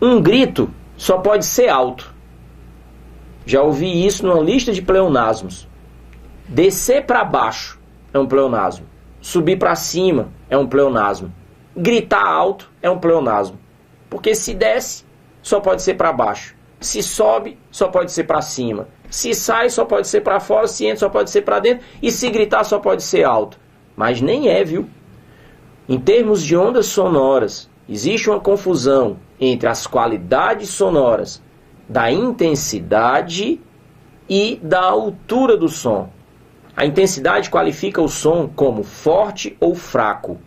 Um grito só pode ser alto. Já ouvi isso numa lista de pleonasmos. Descer para baixo é um pleonasmo. Subir para cima é um pleonasmo. Gritar alto é um pleonasmo. Porque se desce, só pode ser para baixo. Se sobe, só pode ser para cima. Se sai, só pode ser para fora. Se entra, só pode ser para dentro. E se gritar, só pode ser alto. Mas nem é, viu? Em termos de ondas sonoras, existe uma confusão entre as qualidades sonoras da intensidade e da altura do som. A intensidade qualifica o som como forte ou fraco.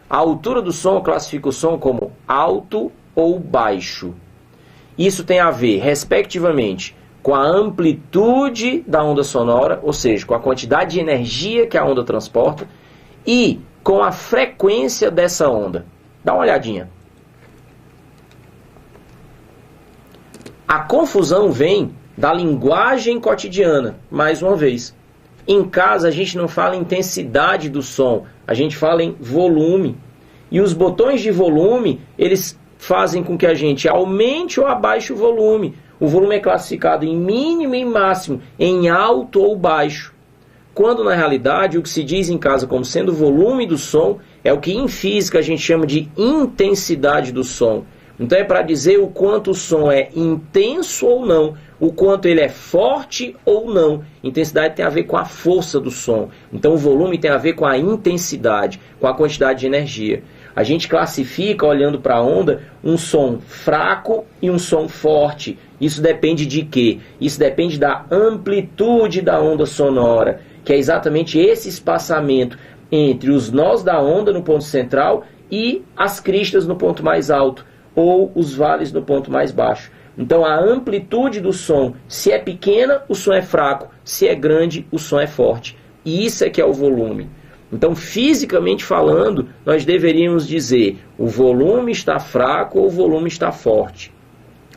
A altura do som classifica o som como alto ou baixo. Isso tem a ver, respectivamente, com a amplitude da onda sonora, ou seja, com a quantidade de energia que a onda transporta, e com a frequência dessa onda. Dá uma olhadinha. A confusão vem da linguagem cotidiana, mais uma vez. Em casa a gente não fala em intensidade do som, a gente fala em volume. E os botões de volume, eles fazem com que a gente aumente ou abaixe o volume. O volume é classificado em mínimo e máximo, em alto ou baixo. Quando na realidade o que se diz em casa como sendo o volume do som é o que em física a gente chama de intensidade do som. Então é para dizer o quanto o som é intenso ou não, o quanto ele é forte ou não. Intensidade tem a ver com a força do som. Então o volume tem a ver com a intensidade, com a quantidade de energia. A gente classifica, olhando para a onda, um som fraco e um som forte. Isso depende de quê? Isso depende da amplitude da onda sonora, que é exatamente esse espaçamento entre os nós da onda no ponto central e as cristas no ponto mais alto, ou os vales no ponto mais baixo. Então a amplitude do som, se é pequena, o som é fraco, se é grande, o som é forte. E isso é que é o volume. Então, fisicamente falando, nós deveríamos dizer o volume está fraco ou o volume está forte.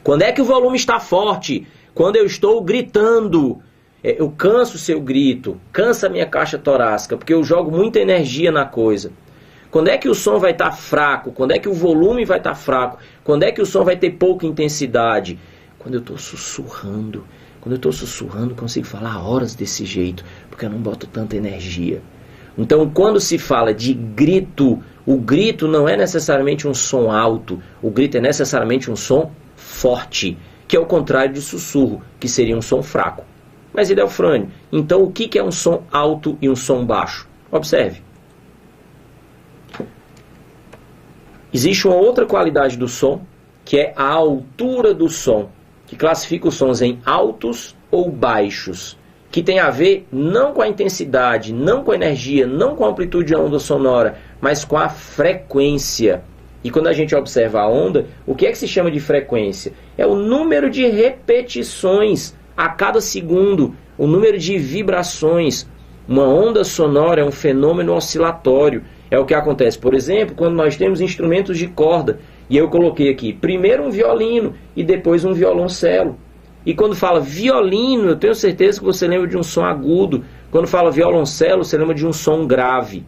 Quando é que o volume está forte? Quando eu estou gritando. Eu canso o seu grito, cansa a minha caixa torácica, porque eu jogo muita energia na coisa. Quando é que o som vai estar fraco? Quando é que o volume vai estar fraco? Quando é que o som vai ter pouca intensidade? Quando eu estou sussurrando. Quando eu estou sussurrando, consigo falar horas desse jeito, porque eu não boto tanta energia. Então, quando se fala de grito, o grito não é necessariamente um som alto, o grito é necessariamente um som forte, que é o contrário de sussurro, que seria um som fraco. Mas, Idelfrânio, então o que é um som alto e um som baixo? Observe. Existe uma outra qualidade do som, que é a altura do som, que classifica os sons em altos ou baixos, que tem a ver não com a intensidade, não com a energia, não com a amplitude da onda sonora, mas com a frequência. E quando a gente observa a onda, o que é que se chama de frequência? É o número de repetições a cada segundo, o número de vibrações. Uma onda sonora é um fenômeno oscilatório. É o que acontece, por exemplo, quando nós temos instrumentos de corda. E eu coloquei aqui, primeiro um violino e depois um violoncelo. E quando fala violino, eu tenho certeza que você lembra de um som agudo. Quando fala violoncelo, você lembra de um som grave.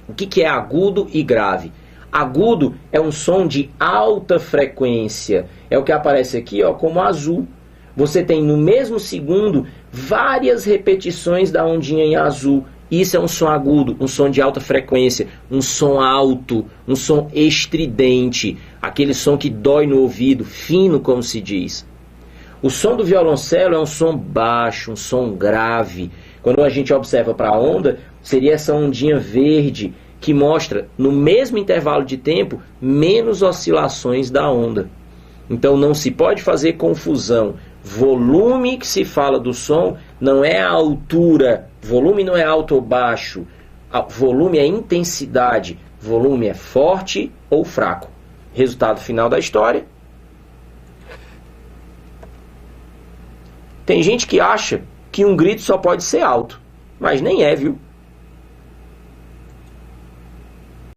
O que é agudo e grave? Agudo é um som de alta frequência. É o que aparece aqui, ó, como azul. Você tem no mesmo segundo várias repetições da ondinha em azul. Isso é um som agudo, um som de alta frequência, um som alto, um som estridente, aquele som que dói no ouvido, fino, como se diz. O som do violoncelo é um som baixo, um som grave. Quando a gente observa para a onda, seria essa ondinha verde que mostra, no mesmo intervalo de tempo, menos oscilações da onda. Então não se pode fazer confusão. Volume que se fala do som não é a altura, volume não é alto ou baixo, volume é intensidade, volume é forte ou fraco. Resultado final da história. Tem gente que acha que um grito só pode ser alto, mas nem é, viu?